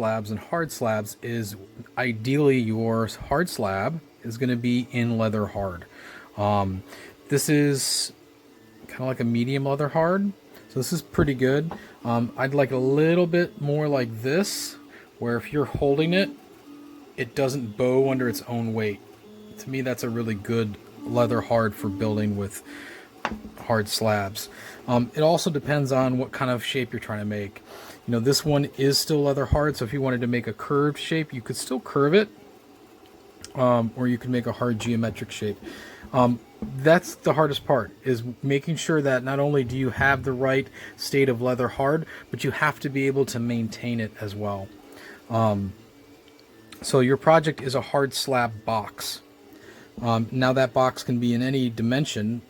slabs and hard slabs is ideally your hard slab is going to be in leather hard. This is kind of like a medium leather hard, so this is pretty good. I'd like a little bit more like this, where if you're holding it, it doesn't bow under its own weight. To me, that's a really good leather hard for building with hard slabs. It also depends on what kind of shape you're trying to make. You know, this one is still leather hard, so if you wanted to make a curved shape, you could still curve it, or you can make a hard geometric shape. That's the hardest part, is making sure that not only do you have the right state of leather hard, but you have to be able to maintain it as well. So your project is a hard slab box. Now that box can be in any dimension,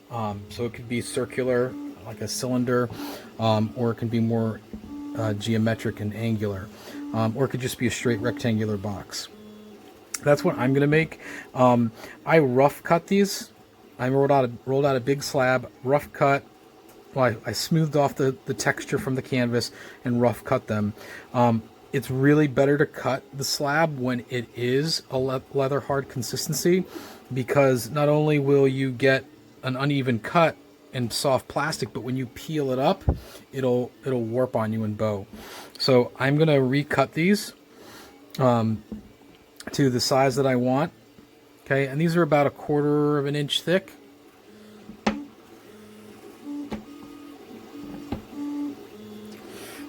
so it could be circular, like a cylinder, or it can be more geometric and angular, or it could just be a straight rectangular box. That's what I'm going to make. I rough cut these. I rolled out a big slab, rough cut. Well, I smoothed off the texture from the canvas and rough cut them. It's really better to cut the slab when it is a leather hard consistency, because not only will you get an uneven cut and soft plastic, but when you peel it up, it'll warp on you and bow. So I'm going to recut these to the size that I want. Okay, and these are about 1/4 of an inch thick.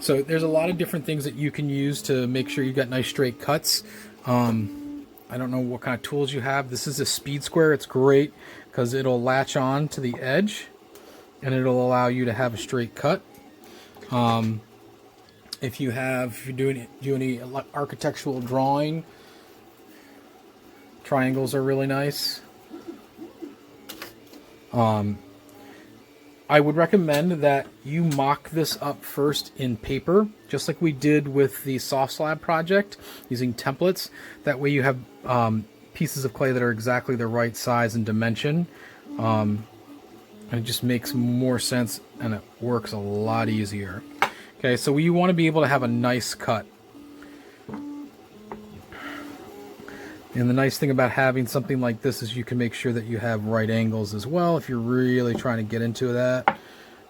So there's a lot of different things that you can use to make sure you've got nice straight cuts. I don't know what kind of tools you have. This is a speed square. It's great because it'll latch on to the edge and it'll allow you to have a straight cut. If you're doing any architectural drawing, triangles are really nice. I would recommend that you mock this up first in paper, just like we did with the soft slab project, using templates. That way you have pieces of clay that are exactly the right size and dimension. And it just makes more sense and it works a lot easier. Okay, so you want to be able to have a nice cut. And the nice thing about having something like this is you can make sure that you have right angles as well if you're really trying to get into that.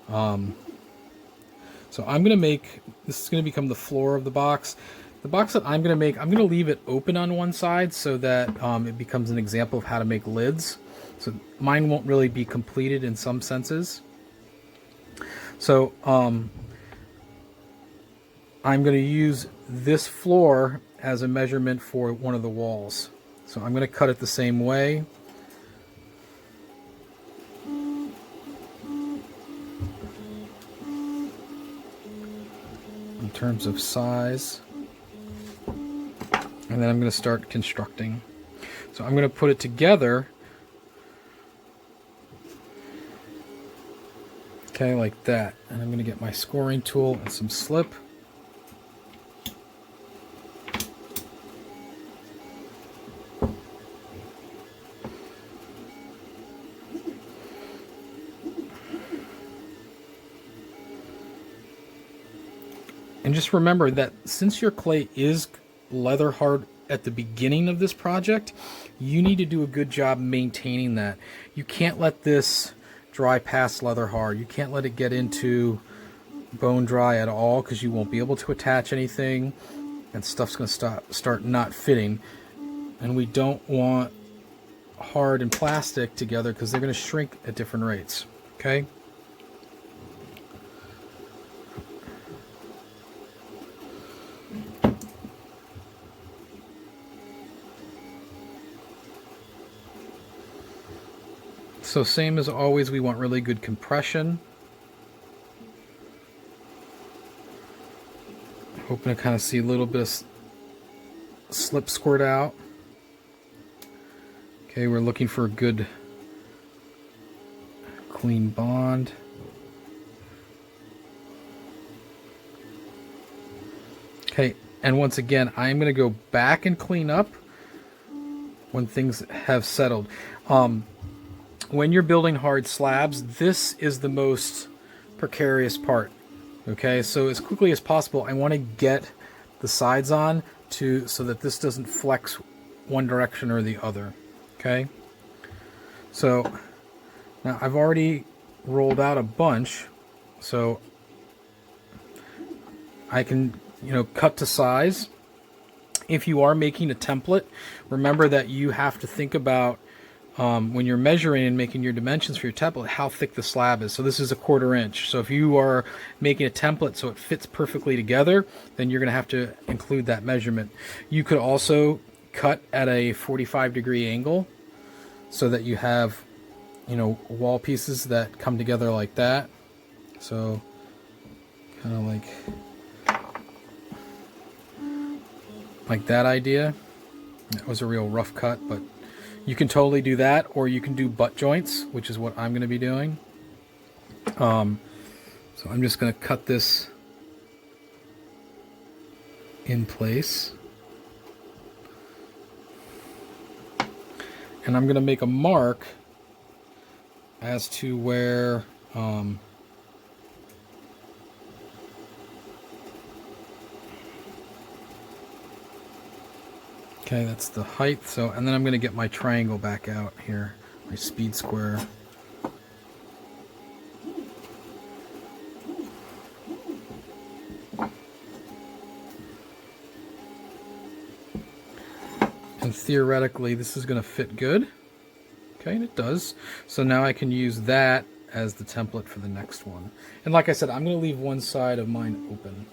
So I'm going to make, this is going to become the floor of the box. The box that I'm going to make, I'm going to leave it open on one side so that it becomes an example of how to make lids. So mine won't really be completed in some senses. So I'm going to use this floor as a measurement for one of the walls. So I'm going to cut it the same way. In terms of size. And then I'm going to start constructing. So I'm going to put it together. Okay, like that. And I'm going to get my scoring tool and some slip. And just remember that since your clay is leather hard at the beginning of this project, you need to do a good job maintaining that. You can't let this dry past leather hard. You can't let it get into bone dry at all, because you won't be able to attach anything and stuff's going to start not fitting. And we don't want hard and plastic together because they're going to shrink at different rates. Okay? So same as always, we want really good compression. Hoping to kind of see a little bit of slip squirt out. Okay, we're looking for a good clean bond. Okay, and once again, I'm going to go back and clean up when things have settled. When you're building hard slabs, this is the most precarious part. Okay, so as quickly as possible, I want to get the sides on so that this doesn't flex one direction or the other. Okay, so now I've already rolled out a bunch, so I can, cut to size. If you are making a template, remember that you have to think about when you're measuring and making your dimensions for your template, how thick the slab is. So this is a 1/4 inch. So if you are making a template so it fits perfectly together, then you're going to have to include that measurement. You could also cut at a 45-degree angle so that you have, wall pieces that come together like that. So kind of like that idea. That was a real rough cut, but you can totally do that, or you can do butt joints, which is what I'm going to be doing. So I'm just going to cut this in place. And I'm going to make a mark as to where okay, that's the height. So, and then I'm going to get my triangle back out here, my speed square. And theoretically, this is going to fit good. Okay, and it does. So now I can use that as the template for the next one. And like I said, I'm going to leave one side of mine open.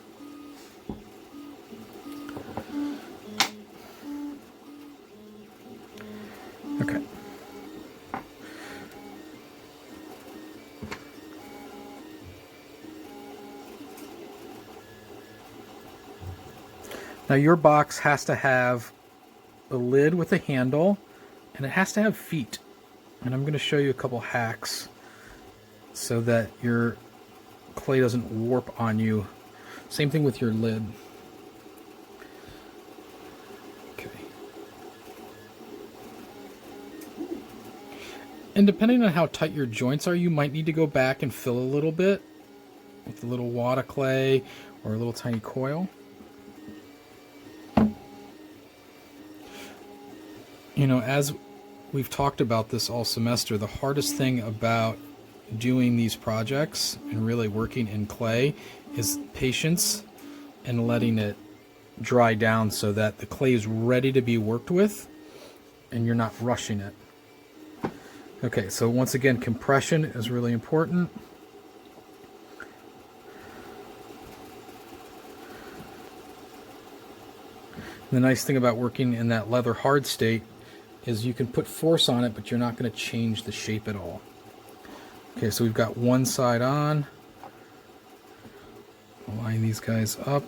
Okay. Now your box has to have a lid with a handle, and it has to have feet. And I'm going to show you a couple hacks so that your clay doesn't warp on you. Same thing with your lid. Okay. And depending on how tight your joints are, you might need to go back and fill a little bit with a little wad of clay or a little tiny coil. As we've talked about this all semester, the hardest thing about doing these projects and really working in clay is patience and letting it dry down so that the clay is ready to be worked with and you're not rushing it. Okay, so once again, compression is really important. The nice thing about working in that leather hard state is you can put force on it, but you're not going to change the shape at all. Okay, so we've got one side on. Line these guys up.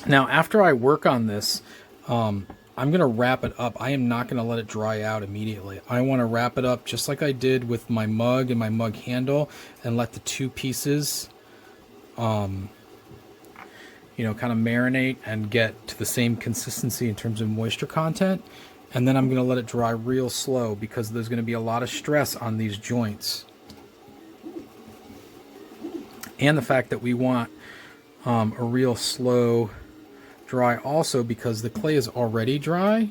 Now, after I work on this, I'm going to wrap it up. I am not going to let it dry out immediately. I want to wrap it up just like I did with my mug and my mug handle and let the two pieces, kind of marinate and get to the same consistency in terms of moisture content. And then I'm going to let it dry real slow because there's going to be a lot of stress on these joints. And the fact that we want a real slow dry also because the clay is already dry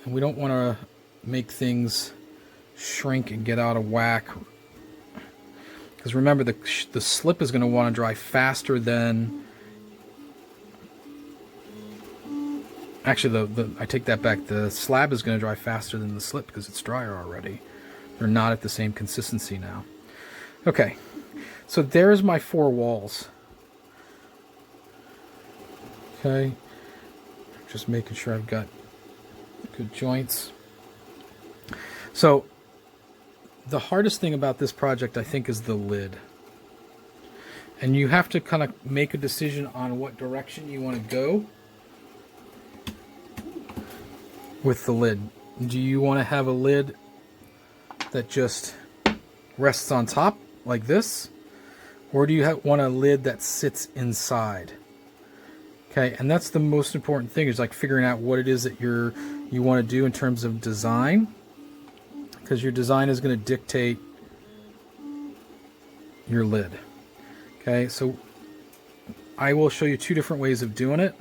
and we don't want to make things shrink and get out of whack, because remember the slip is going to want to dry faster than, actually I take that back, the slab is going to dry faster than the slip because it's drier already. They're not at the same consistency now. Okay, so there's my 4 walls. Okay, just making sure I've got good joints. So the hardest thing about this project, I think, is the lid. And you have to kind of make a decision on what direction you want to go. with the lid. Do you want to have a lid that just rests on top like this? Or do you want a lid that sits inside? Okay, and that's the most important thing, is like figuring out what it is that you want to do in terms of design, because your design is going to dictate your lid. Okay, so I will show you two different ways of doing it.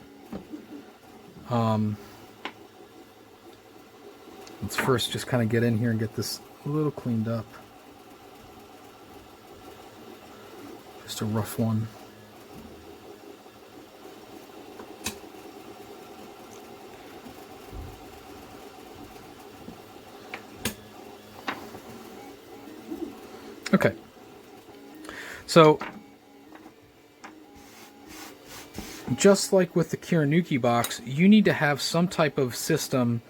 Let's first just kind of get in here and get this a little cleaned up. Just a rough one. Okay. So, just like with the Kiranuki box, you need to have some type of system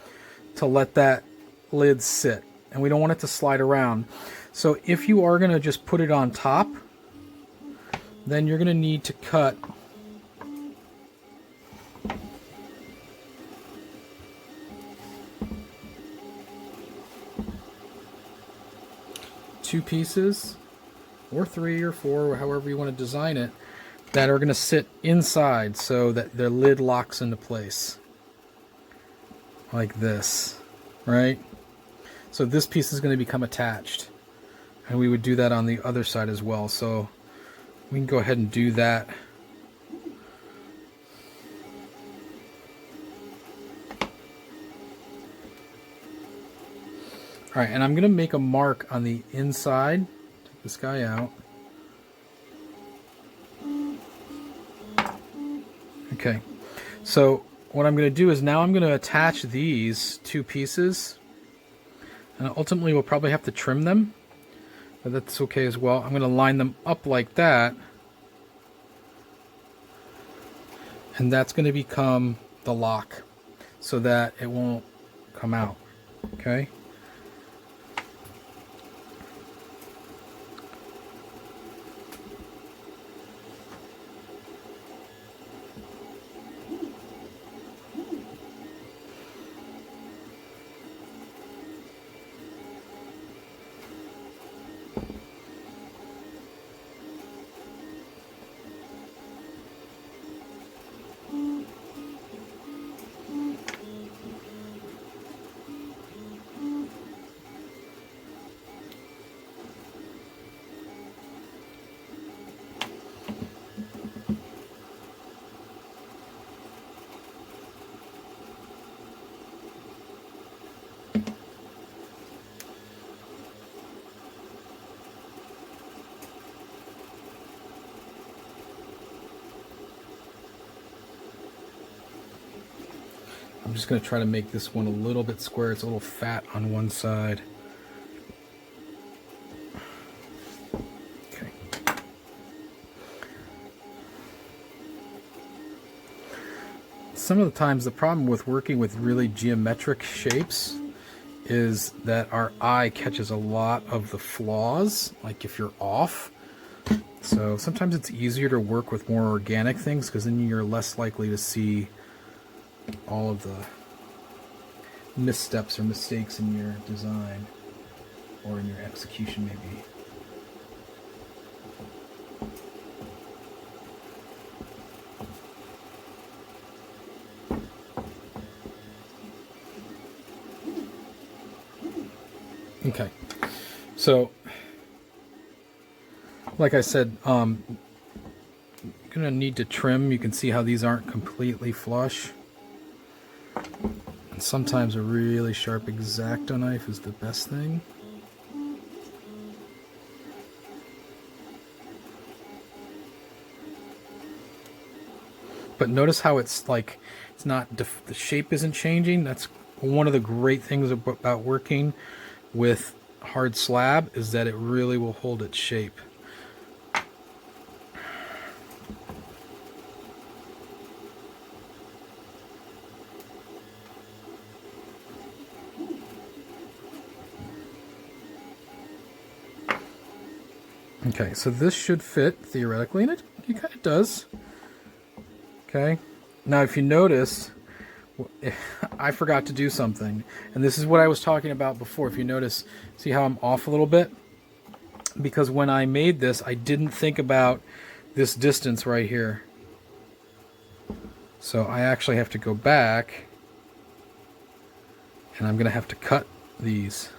to let that lid sit. And we don't want it to slide around. So if you are going to just put it on top, then you're going to need to cut two pieces, or three or four, however you want to design it, that are going to sit inside so that the lid locks into place. Like this, right? So this piece is going to become attached. And we would do that on the other side as well. So we can go ahead and do that. All right, and I'm going to make a mark on the inside. Take this guy out. Okay, so what I'm going to do is now I'm going to attach these two pieces. And ultimately we'll probably have to trim them, but that's okay as well. I'm going to line them up like that. And that's going to become the lock so that it won't come out. Okay. I'm just going to try to make this one a little bit square. It's a little fat on one side. Okay. Some of the times the problem with working with really geometric shapes is that our eye catches a lot of the flaws, like if you're off. So sometimes it's easier to work with more organic things, because then you're less likely to see all of the missteps or mistakes in your design or in your execution maybe. Okay, so like I said, you're gonna need to trim. You can see how these aren't completely flush. And sometimes a really sharp X-Acto knife is the best thing. But notice how it's like, it's not, the shape isn't changing. That's one of the great things about working with hard slab, is that it really will hold its shape. Okay, so this should fit theoretically, and it kind of does. Okay, now if you notice, I forgot to do something. And this is what I was talking about before. If you notice, see how I'm off a little bit? Because when I made this, I didn't think about this distance right here. So I actually have to go back, and I'm going to have to cut these.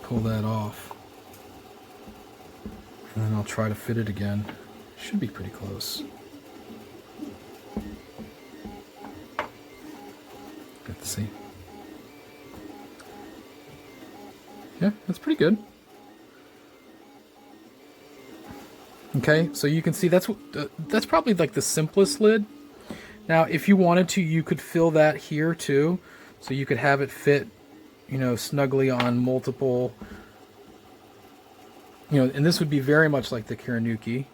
Pull that off. And then I'll try to fit it again. Should be pretty close. Let's see. Yeah, that's pretty good. Okay, so you can see that's probably like the simplest lid. Now, if you wanted to, you could fill that here too, so you could have it fit, you know, snugly on multiple. You know, and this would be very much like the Karanuki.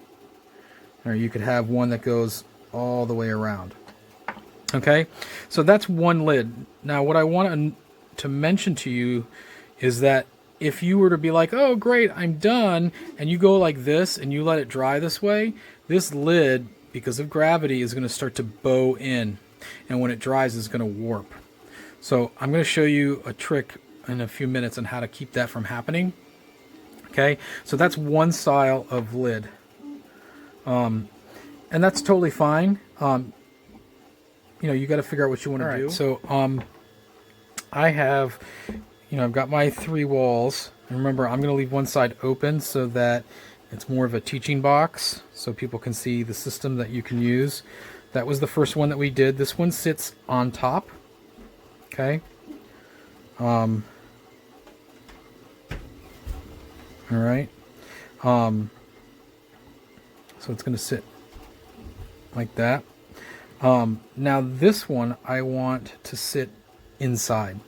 Or you could have one that goes all the way around. Okay, so that's one lid. Now, what I want to mention to you is that if you were to be like, oh, great, I'm done, and you go like this and you let it dry this way, this lid, because of gravity, is going to start to bow in. And when it dries, it's going to warp. So I'm going to show you a trick in a few minutes on how to keep that from happening. Okay, so that's one style of lid. And that's totally fine. You know, you got to figure out what you want to do. So I have, you know, I've got my 3 walls. And remember, I'm going to leave one side open so that it's more of a teaching box, so people can see the system that you can use. That was the first one that we did. This one sits on top. Okay. All right. So it's going to sit like that. Now this one I want to sit inside.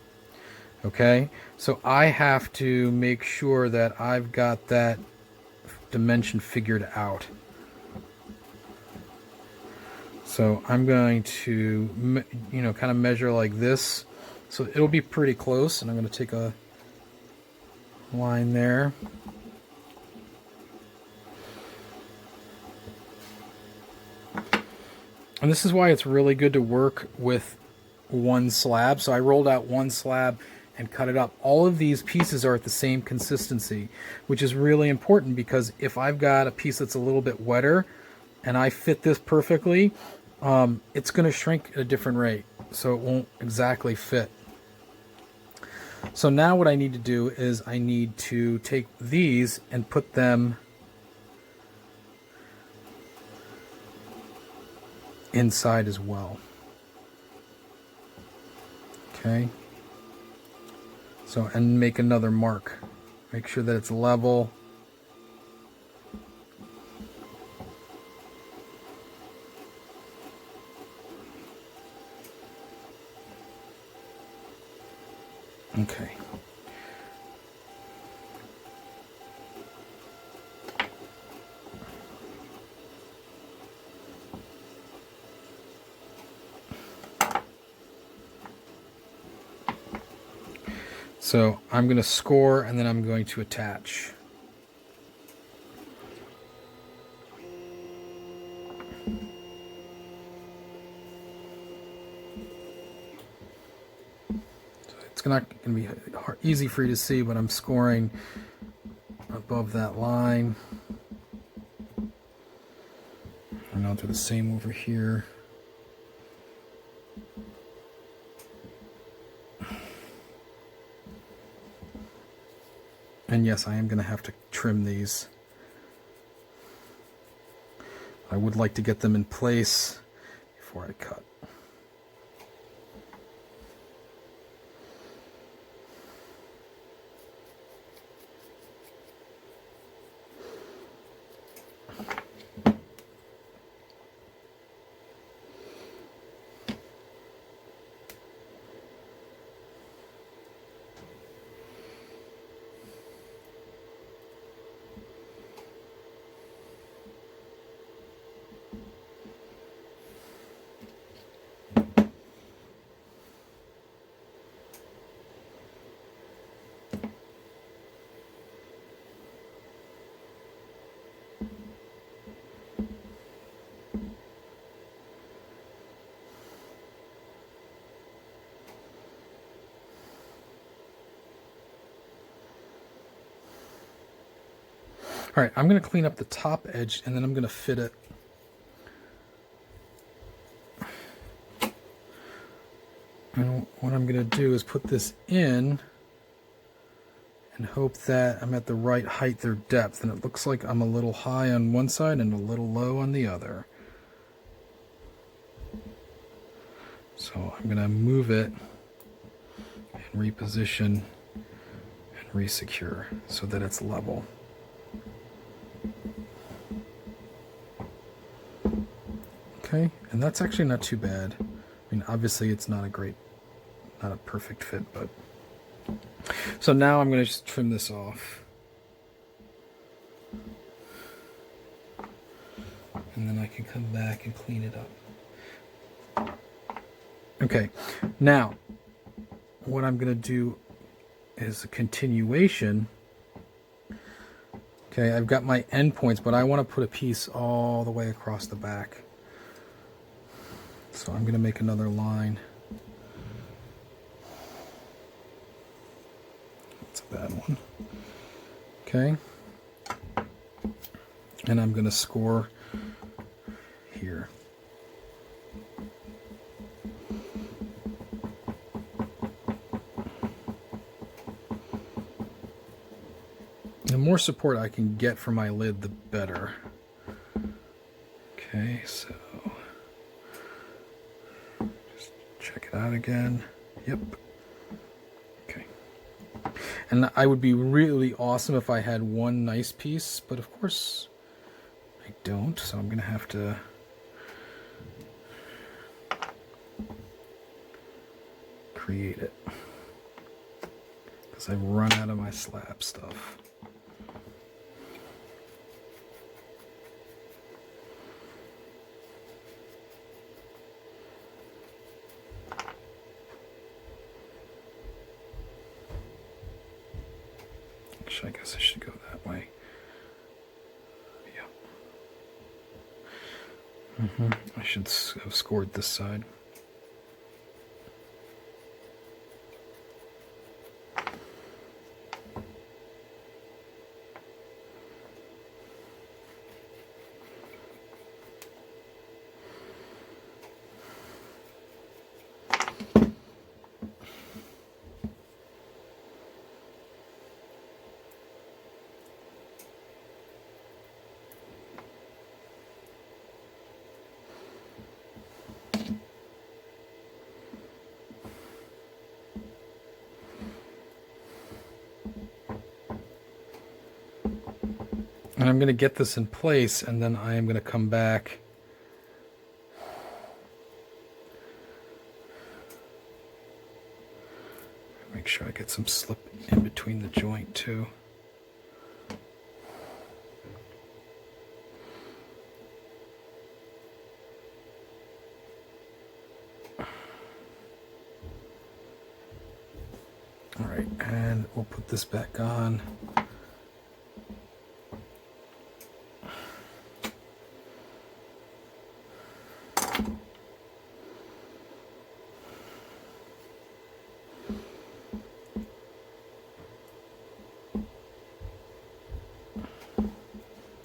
Okay, so I have to make sure that I've got that dimension figured out. So I'm going to, you know, kind of measure like this. So it'll be pretty close, and I'm going to take a line there. And this is why it's really good to work with one slab. So I rolled out one slab and cut it up. All of these pieces are at the same consistency, which is really important, because if I've got a piece that's a little bit wetter and I fit this perfectly, it's going to shrink at a different rate, so it won't exactly fit. So now what I need to do is I need to take these and put them inside as well. Okay. So, and make another mark. Make sure that it's level. Okay. So I'm going to score, and then I'm going to attach. So it's not going to be easy for you to see, but I'm scoring above that line. And I'll do the same over here. And yes, I am going to have to trim these. I would like to get them in place before I cut. All right, I'm going to clean up the top edge, and then I'm going to fit it. And what I'm going to do is put this in and hope that I'm at the right height or depth. And it looks like I'm a little high on one side and a little low on the other. So I'm going to move it and reposition and resecure so that it's level. Okay, and that's actually not too bad. I mean, obviously it's not a perfect fit, but... So now I'm going to just trim this off. And then I can come back and clean it up. Okay, now what I'm going to do is a continuation. Okay, I've got my end points, but I want to put a piece all the way across the back. So I'm going to make another line. That's a bad one. Okay. And I'm going to score here. The more support I can get for my lid, the better. Okay, so just check it out again. Yep. Okay. And I would be really awesome if I had one nice piece, but of course I don't, so I'm gonna have to create it because I've run out of my slab stuff. I guess I should go that way. Yeah. I should have scored this side. And I'm going to get this in place, and then I am going to come back make sure I get some slip in between the joint too. All right, and we'll put this back on.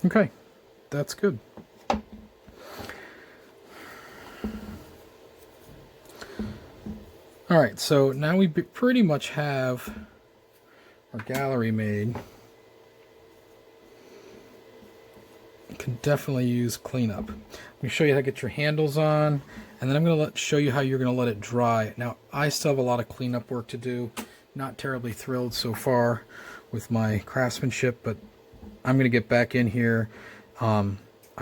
Okay, that's good. All right, so now we pretty much have our gallery made. You can definitely use cleanup. Let me show you how to get your handles on, and then I'm going to show you how you're going to let it dry. Now, I still have a lot of cleanup work to do. Not terribly thrilled so far with my craftsmanship, but I'm going to get back in here. I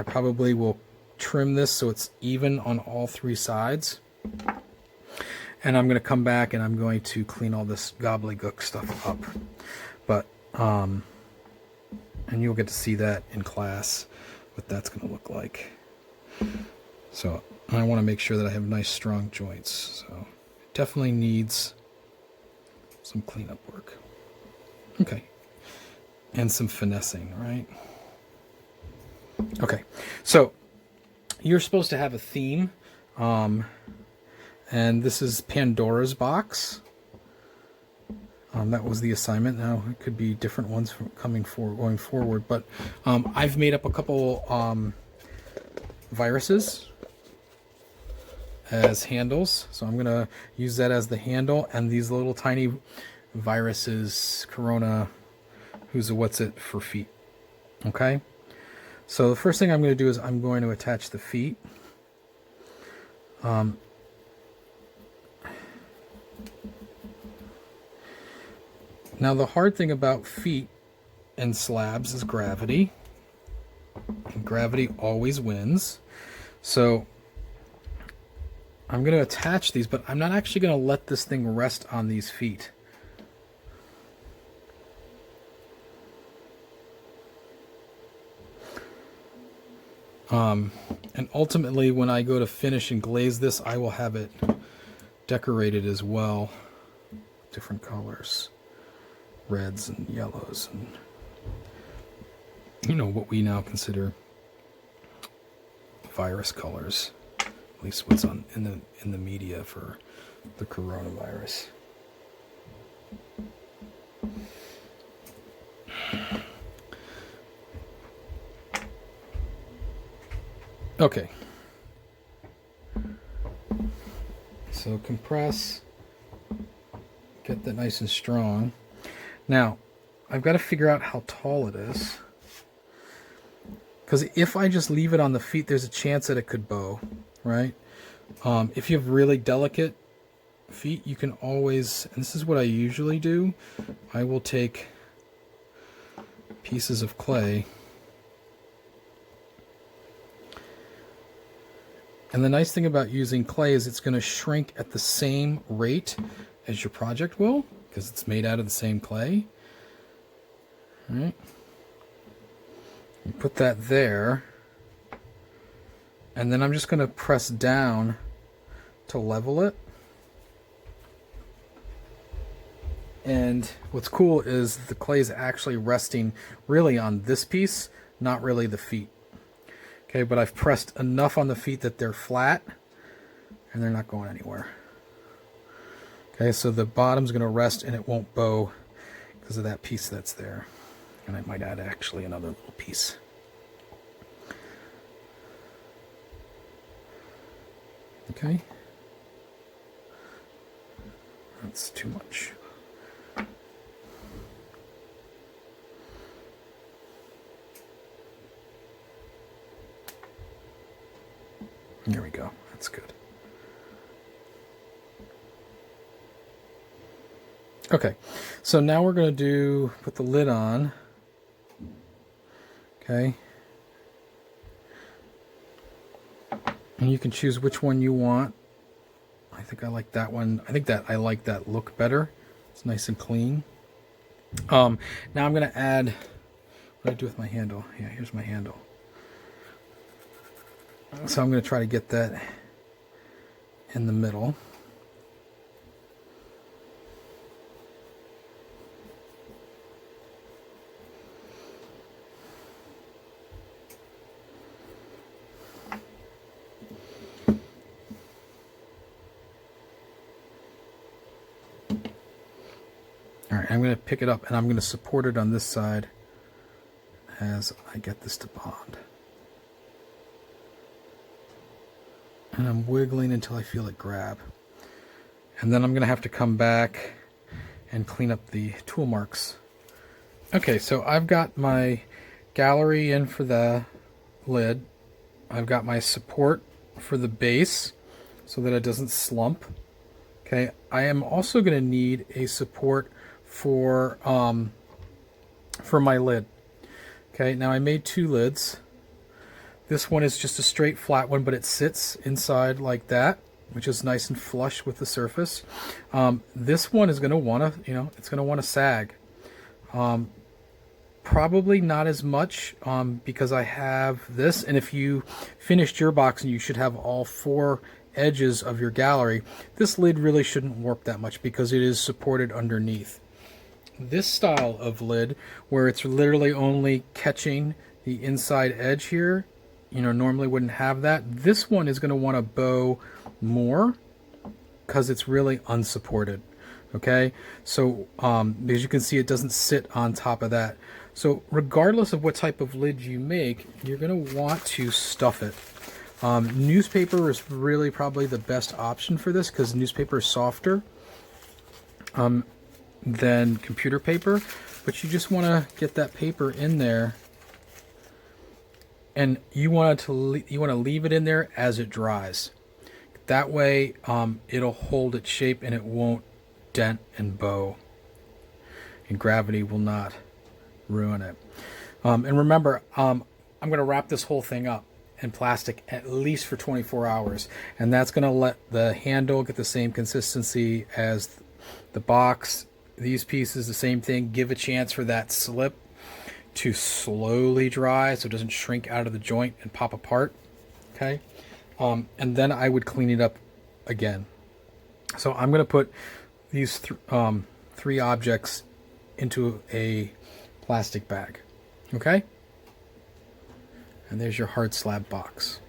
probably will trim this so it's even on all three sides. And I'm going to come back and I'm going to clean all this gobbledygook stuff up. But, and you'll get to see that in class, what that's going to look like. So I want to make sure that I have nice strong joints. So it definitely needs some cleanup work. Okay. And some finessing, right? Okay, so you're supposed to have a theme, and this is Pandora's box. That was the assignment. Now it could be different ones going forward, but I've made up a couple viruses as handles, so I'm gonna use that as the handle, and these little tiny viruses, Corona, who's a what's it for feet. Okay, so the first thing I'm going to do is I'm going to attach the feet. Now the hard thing about feet and slabs is gravity. And gravity always wins. So I'm going to attach these, but I'm not actually going to let this thing rest on these feet. And ultimately, when I go to finish and glaze this, I will have it decorated as well. Different colors. Reds and yellows, and you know what we now consider virus colors, at least what's on in the media for the coronavirus. Okay, so compress, get that nice and strong. Now, I've got to figure out how tall it is, because if I just leave it on the feet, there's a chance that it could bow, right? If you have really delicate feet, you can always, and this is what I usually do, I will take pieces of clay, and the nice thing about using clay is it's going to shrink at the same rate as your project will, because it's made out of the same clay. All right. You put that there, and then I'm just going to press down to level it. And what's cool is the clay is actually resting really on this piece, not really the feet. Okay, but I've pressed enough on the feet that they're flat and they're not going anywhere. Okay, so the bottom's going to rest and it won't bow because of that piece that's there. And I might add actually another little piece. Okay. That's too much. There we go. That's good. Okay, so now we're going to put the lid on. Okay. And you can choose which one you want. I think I like that one. I like that look better. It's nice and clean. Now I'm going to add, what do I do with my handle? Yeah, here's my handle. So I'm going to try to get that in the middle. Alright, I'm going to pick it up and I'm going to support it on this side as I get this to bond. And I'm wiggling until I feel it grab. And then I'm going to have to come back and clean up the tool marks. Okay, so I've got my gallery in for the lid. I've got my support for the base so that it doesn't slump. Okay, I am also going to need a support for my lid. Okay, now I made two lids. This one is just a straight flat one, but it sits inside like that, which is nice and flush with the surface. This one is going to want to, it's going to want to sag. Probably not as much because I have this, and if you finished your box and you should have all four edges of your gallery, this lid really shouldn't warp that much because it is supported underneath. This style of lid, where it's literally only catching the inside edge here, normally wouldn't have that. This one is going to want to bow more because it's really unsupported. Okay, so as you can see, it doesn't sit on top of that. So regardless of what type of lid you make, you're going to want to stuff it. Newspaper is really probably the best option for this because newspaper is softer than computer paper, but you just want to get that paper in there, and you want to leave it in there as it dries. That way it'll hold its shape and it won't dent and bow, and gravity will not ruin it. And remember, I'm going to wrap this whole thing up in plastic at least for 24 hours, and that's going to let the handle get the same consistency as the box. These pieces, the same thing. Give a chance for that slip to slowly dry so it doesn't shrink out of the joint and pop apart. Okay, and then I would clean it up again. So I'm going to put these three objects into a plastic bag. Okay, and there's your hard slab box.